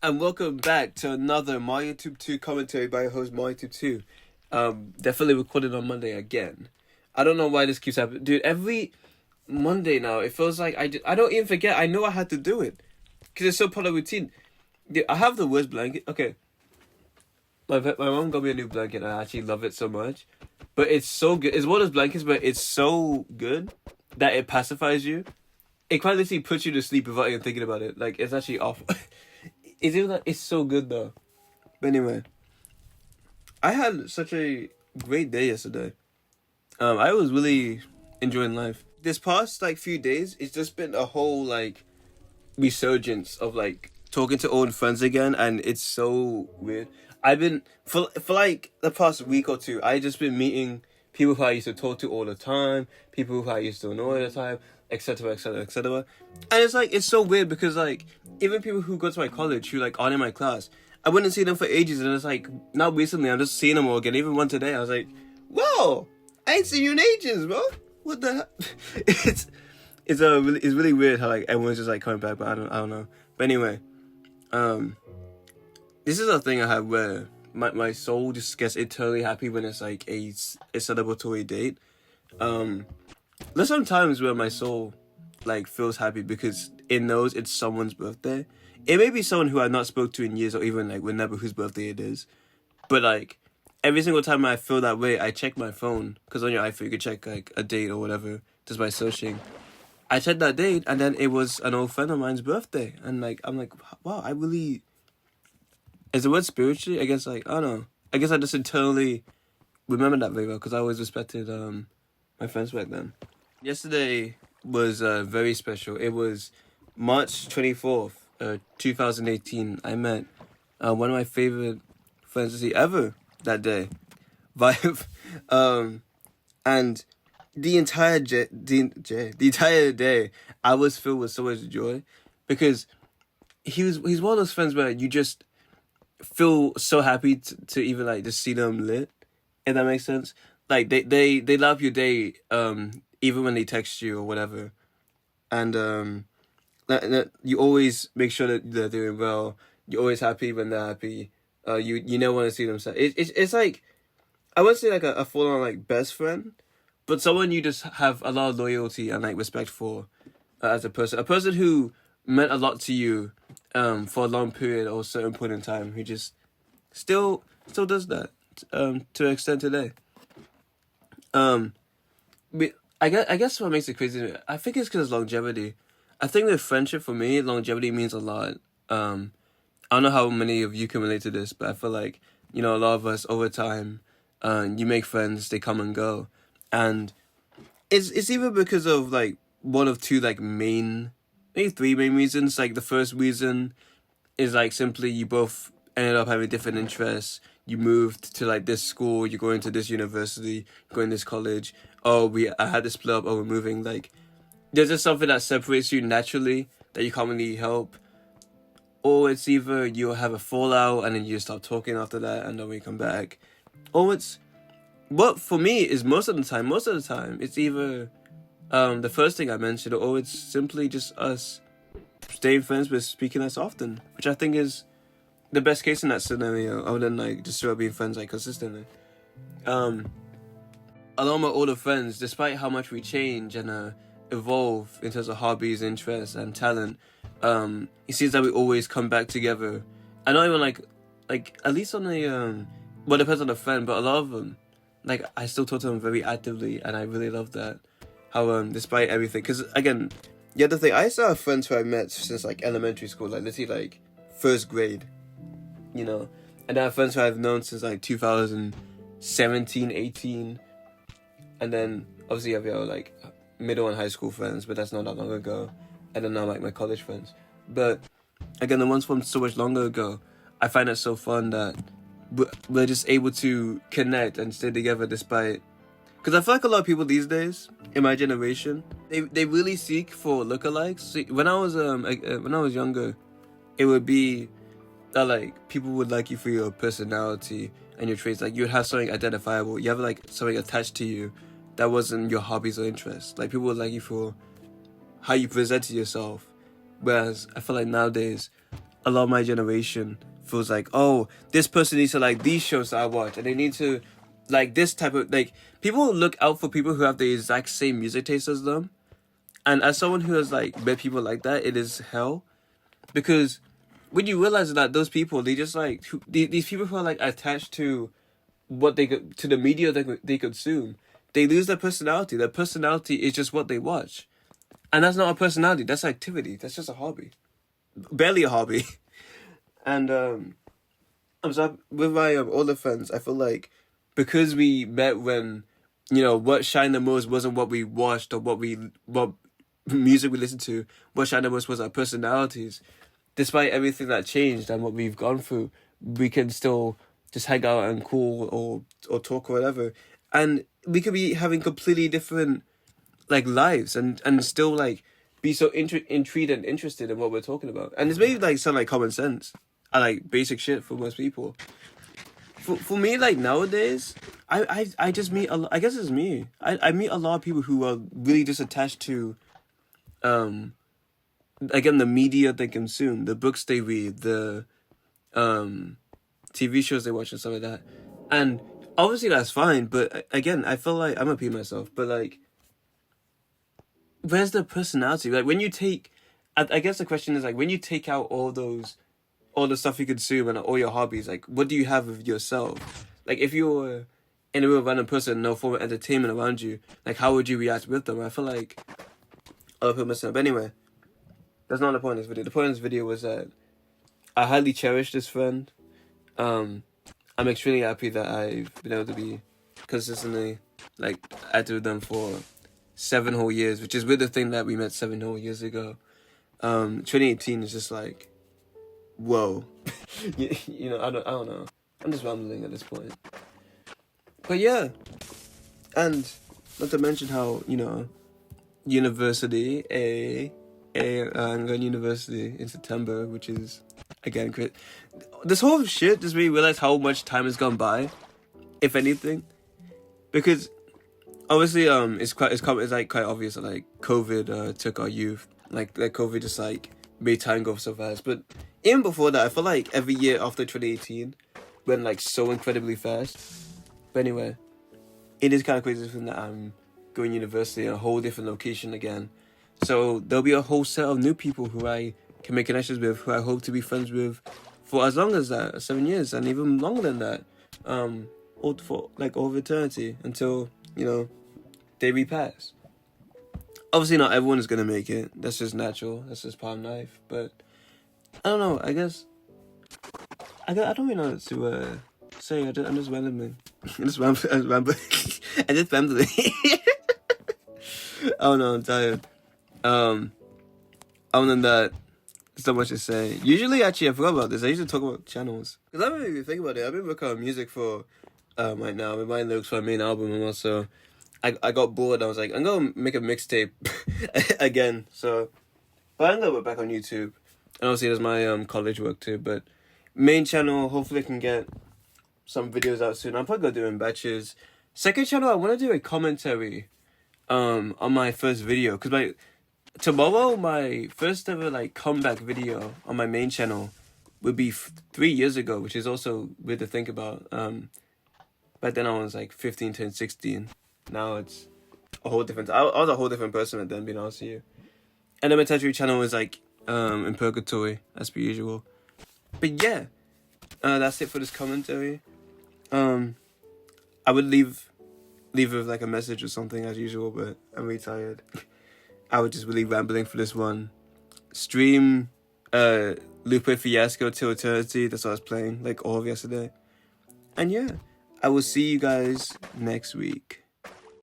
And welcome back to another MyYouTube 2 commentary by your host MyYouTube 2. Definitely recorded on Monday again. I don't know why this keeps happening. Dude, every Monday now, it feels like I don't even forget. I know I had to do it. Because it's so part of routine. Dude, I have the worst blanket. Okay. My mom got me a new blanket and I actually love it so much. But it's so good. It's one of those blankets, but it's so good that it pacifies you. It quite literally puts you to sleep without even thinking about it. Like, it's actually awful. It's so good though. But anyway, I had such a great day yesterday. I was really enjoying life. This past like few days, it's just been a whole like resurgence of like talking to old friends again, and it's so weird. I've been for like the past week or two, I just been meeting people who I used to talk to all the time, people who I used to annoy all the time, etc., etc., etc. And it's like it's so weird because like even people who go to my college who like aren't in my class, I wouldn't see them for ages, and it's like now recently I'm just seeing them all again. Even one today, I was like, whoa, I ain't seen you in ages, bro. What the hell? It's really weird how like everyone's just like coming back, but I don't know. But anyway, this is a thing I have where my soul just gets eternally happy when it's like a celebratory date. There's some times where my soul like feels happy because it knows it's someone's birthday. It may be someone who I've not spoke to in years or even like whenever whose birthday it is. But like every single time I feel that way, I check my phone because on your iPhone you can check like a date or whatever just by searching. I checked that date and then it was an old friend of mine's birthday, and like I'm like, wow, I really is the word spiritually? I guess like I don't know. I guess I just internally remember that very well because I always respected my friends back then. Yesterday was very special. It was March 24th, 2018. I met one of my favorite friends to see ever that day. Vibe. And the entire the entire day, I was filled with so much joy because he's one of those friends where you just feel so happy to even like just see them lit, if that makes sense. Like they love your day even when they text you or whatever, and that you always make sure that they're doing well. You're always happy when they're happy. You never want to see them sad. It's like I wouldn't say like a full on like best friend, but someone you just have a lot of loyalty and like respect for as a person who meant a lot to you for a long period or a certain point in time, who just still does that to an extent today. But I guess what makes it crazy, I think it's because longevity. I think with friendship for me, longevity means a lot. I don't know how many of you can relate to this, but I feel like a lot of us over time, you make friends, they come and go, and it's either because of like one of two like maybe three main reasons. Like the first reason is like simply you both ended up having different interests. You moved to like this school, you're going to this university, going to this college. I had to split up. We're moving. Like there's just something that separates you naturally that you can't really help. Or it's either you have a fallout and then you stop talking after that, and then we come back. Or it's what for me is most of the time it's either the first thing I mentioned, or it's simply just us staying friends but speaking less often, which I think is the best case in that scenario, other than like just being friends like consistently. Along with my older friends, despite how much we change and evolve in terms of hobbies, interests, and talent, it seems that we always come back together. I don't even like at least on the well, it depends on the friend, but a lot of them, like I still talk to them very actively, and I really love that. How despite everything, because again, the other thing, I still have friends who I met since like elementary school, like literally like first grade, and I have friends who I've known since like 2017, 18, and then obviously I have like middle and high school friends, but that's not that long ago, and then now like my college friends. But again, the ones from so much longer ago, I find it so fun that we're just able to connect and stay together despite. Because I feel like a lot of people these days, in my generation, they really seek for lookalikes. See, when I was younger, it would be that like people would like you for your personality and your traits. Like you would have something identifiable. You have like something attached to you that wasn't your hobbies or interests. Like people would like you for how you presented yourself. Whereas I feel like nowadays, a lot of my generation feels like, oh, this person needs to like these shows that I watch, and they need to like this type of like people look out for people who have the exact same music taste as them. And as someone who has like met people like that, it is hell, because when you realize that those people, they just like these people who are like attached to what to the media that they consume, they lose their personality. Their personality is just what they watch, and that's not a personality. That's activity. That's just a hobby, barely a hobby. And I'm sorry, with my older friends, I feel like because we met when, you know, what shined the most wasn't what we watched or what music we listened to. What shined the most was our personalities. Despite everything that changed and what we've gone through, we can still just hang out and cool or talk or whatever. And we could be having completely different like lives and still like be so intrigued and interested in what we're talking about. And it's maybe like sound like common sense and like basic shit for most people. For me, like nowadays, I just meet I guess it's me. I meet a lot of people who are really just attached to again, the media they consume, the books they read, the TV shows they watch and stuff like that. And obviously that's fine, but again, I feel like I'm gonna repeat myself, but like, where's the personality? Like when you take, I guess the question is like, when you take out all the stuff you consume and all your hobbies, like what do you have of yourself? Like if you were in a real random person, no form of entertainment around you, like how would you react with them? I feel like I'll put myself. But anyway, that's not the point of this video. The point of this video was that I highly cherish this friend. I'm extremely happy that I've been able to be consistently like active with them for 7 whole years, which is with the thing that we met 7 whole years ago. 2018 is just like, whoa. you know, I don't know. I'm just rambling at this point. But yeah, and not to mention how, you know, university, I'm going to university in September, which is, again, great. This whole shit just made me realize how much time has gone by, if anything. Because, obviously, it's quite obvious that, like, COVID took our youth. Like COVID just, like, made time go so fast. But even before that, I feel like every year after 2018 went, like, so incredibly fast. But anyway, it is kind of crazy that I'm going to university in a whole different location again. So there'll be a whole set of new people who I can make connections with, who I hope to be friends with for as long as that, 7 years, and even longer than that, or for like all of eternity until, you know, they repass. Obviously, not everyone is gonna make it. That's just natural. That's just part of life. But I don't know. I guess I don't really know what to say. I'm just rambling. I'm just rambling. I'm just rambling. Oh no, I'm tired. Other than that, there's not much to say. Usually, actually, I forgot about this. I usually talk about channels. Because I don't really think about it. I've been working on music for, right now. I've been writing lyrics for my main album, and also, I got bored. I was like, I'm going to make a mixtape again. So, but I'm going to work back on YouTube. And obviously, there's my college work too. But main channel, hopefully I can get some videos out soon. I'm probably going to do it in batches. Second channel, I want to do a commentary on my first video. Because tomorrow, my first ever like comeback video on my main channel would be 3 years ago, which is also weird to think about. Back then I was like 15, 10, 16. Now it's a whole different. I was a whole different person back then, being honest with you. And then my tattoo channel was like in purgatory, as per usual. But yeah, that's it for this commentary. I would leave with like a message or something as usual, but I'm really tired. I was just really rambling for this one. Stream Lupe Fiasco Till Eternity. That's what I was playing like all of yesterday. And yeah, I will see you guys next week.